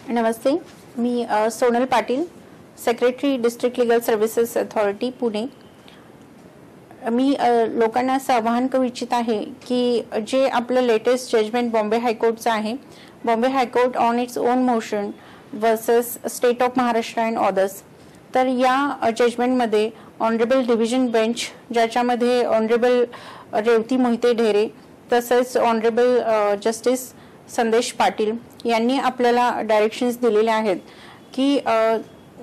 नमस्ते, मी Sonal Patil, secretary district legal services authority Pune. मी लोकांना असं आवाहन करू इच्छित आहे की जे आपलं लेटेस्ट जजमेंट बॉम्बे हायकोर्टचं आहे, Bombay high court on its own motion versus state of Maharashtra and others, तर या जजमेंटमध्ये ऑनरेबल डिव्हिजन बेंच ज्याच्यामध्ये ऑनरेबल रेवती मोहिते ढेरे तसेच ऑनरेबल जस्टिस संदेश पाटील यांनी आपल्याला डायरेक्शन्स दिलेले आहेत की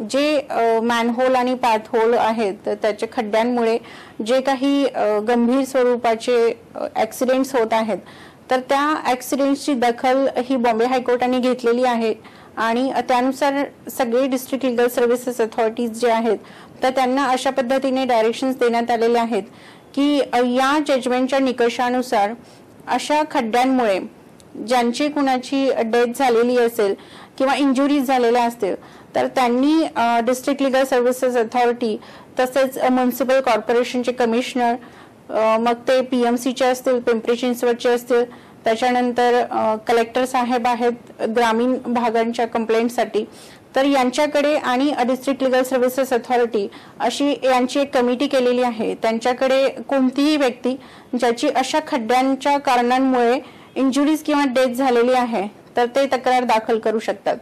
जे मॅनहोल आणि पाथहोल आहेत त्याच्या खड्ड्यांमुळे जे काही गंभीर स्वरूपाचे ॲक्सिडेंट्स होत आहेत तर त्या ॲक्सिडेंट्सची दखल ही बॉम्बे हायकोर्टाने घेतलेली आहे आणि त्यानुसार सगळे डिस्ट्रिक्ट लीगल सर्व्हिसेस अथॉरिटीज जे आहेत तर त्यांना अशा पद्धतीने डायरेक्शन्स देण्यात आलेले आहेत की या जजमेंटच्या निकषानुसार अशा खड्ड्यांमुळे ज्यांची कुणाची डेथ झालेली असेल किंवा इंजुरीज झालेल्या असतील तर त्यांनी डिस्ट्रिक्ट लीगल सर्व्हिसेस अथॉरिटी तसेच म्युनिसिपल कॉर्पोरेशनचे कमिशनर, मग ते PMCचे असतील, पिंपरी चिंचवडचे असतील, त्याच्यानंतर कलेक्टर साहेब आहेत ग्रामीण भागांच्या कंप्लेंटसाठी, तर यांच्याकडे आणि डिस्ट्रिक्ट लीगल सर्व्हिसेस अथॉरिटी अशी यांची एक कमिटी केलेली आहे। त्यांच्याकडे कोणतीही व्यक्ती ज्याची अशा खड्ड्यांच्या कारणांमुळे इंजुरीज किंवा डेथ झालेली आहे तर ते तक्रार दाखल करू शकतात।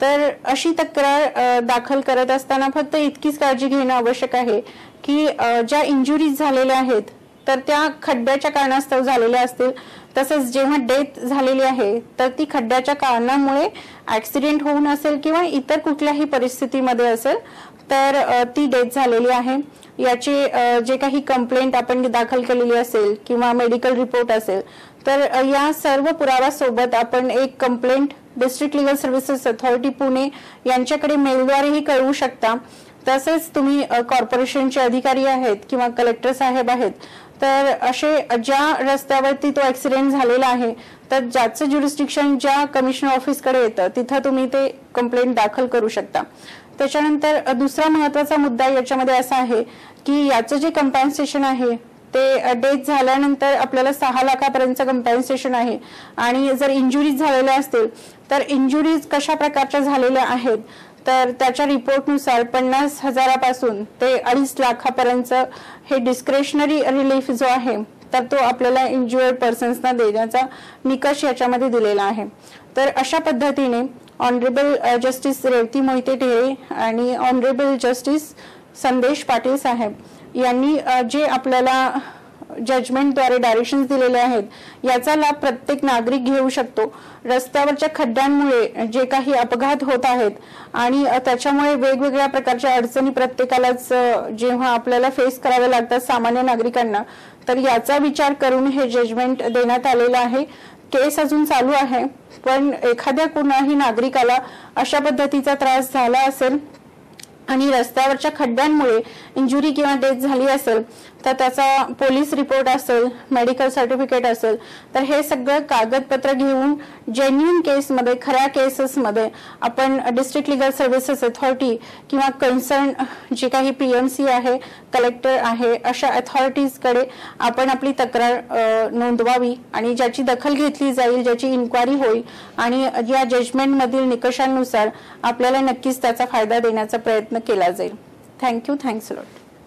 तर अशी तक्रार दाखल करत असताना फक्त इतकीच काळजी घेणं आवश्यक आहे की ज्या इंजुरीज झालेल्या आहेत तर त्या खड्ड्याच्या कारणास्तव झालेल्या असतील, तसंच जेव्हा डेथ झालेली आहे तर ती खड्ड्याच्या कारणामुळे ॲक्सिडेंट होऊन असेल किंवा इतर कुठल्याही परिस्थितीमध्ये असेल तर ती डेथ झालेली आहे याची जे काही कंप्लेंट आपण दाखल केलेली असेल किंवा मेडिकल रिपोर्ट असेल तर या सर्व पुराव्यासोबत आपण एक complaint district legal services authority Pune यांच्याकडे मेलद्वारेही कळवू शकता। तसेच तुम्ही कॉर्पोरेशनचे अधिकारी आहेत किंवा कलेक्टर साहेब आहेत तर असे ज्या रस्त्यावरती तो ॲक्सिडेंट झालेला आहे तर ज्याचं ज्युरिस्डिक्शन ज्या कमिशनर ऑफिसकडे येतं तिथं तुम्ही ते कंप्लेंट दाखल करू शकता। त्याच्यानंतर दुसरा महत्त्वाचा मुद्दा याच्यामध्ये असा आहे की याचं जे कंपन्सेशन आहे ते डेथ झाल्यानंतर आपल्याला 6 लाखापर्यंतचं कंपन्सेशन आहे आणि जर इंजुरीज झालेल्या असतील तर इंजुरीज कशा प्रकारच्या झालेल्या आहेत तर त्याच्या रिपोर्टनुसार 50,000पासून ते 2.5 लाखापर्यंत हे डिस्क्रेशनरी रिलीफ जो आहे तर तो आपल्याला इंज्युअर्ड पर्सन्सना देण्याचा निकष याच्यामध्ये दिलेला आहे। तर अशा पद्धतीने ऑनरेबल जस्टिस रेवती मोहिते ढेरे आणि ऑनरेबल जस्टिस संदेश पाटील साहेब यांनी जे आपल्याला जजमेंटद्वारे डायरेक्शन्स दिलेले आहेत याचा लाभ प्रत्येक नागरिक घेऊ शकतो। रस्त्यावरच्या खड्ड्यांमुळे जे काही अपघात होत आहेत आणि त्याच्यामुळे वेगवेगळ्या प्रकारच्या अडचणी प्रत्येकालाच जेव्हा आपल्याला फेस कराव्या लागतात सामान्य नागरिकांना, तर याचा विचार करून हे जजमेंट देण्यात आलेलं आहे। केस अजून चालू आहे, पण एखाद्या कुणाही नागरिकाला अशा पद्धतीचा त्रास झाला असेल आणि रस्त्यावरच्या खड्ड्यांमुळे इंजुरी किंवा डेथ झाली असेल तर त्याचा पोलीस रिपोर्ट असेल, मेडिकल सर्टिफिकेट असेल, तर हे सगळं कागदपत्र घेऊन जेन्युइन केसमध्ये, खऱ्या केसेसमध्ये आपण डिस्ट्रिक्ट लीगल सर्व्हिसेस अथॉरिटी किंवा कन्सर्न जे काही PMC आहे, कलेक्टर आहे, अशा अथॉरिटीजकडे आपण आपली तक्रार नोंदवावी आणि ज्याची दखल घेतली जाईल, ज्याची इन्क्वायरी होईल आणि या जजमेंटमधील निकषांनुसार आपल्याला नक्कीच त्याचा फायदा देण्याचा प्रयत्न केला जाईल। Thank you, thanks a lot.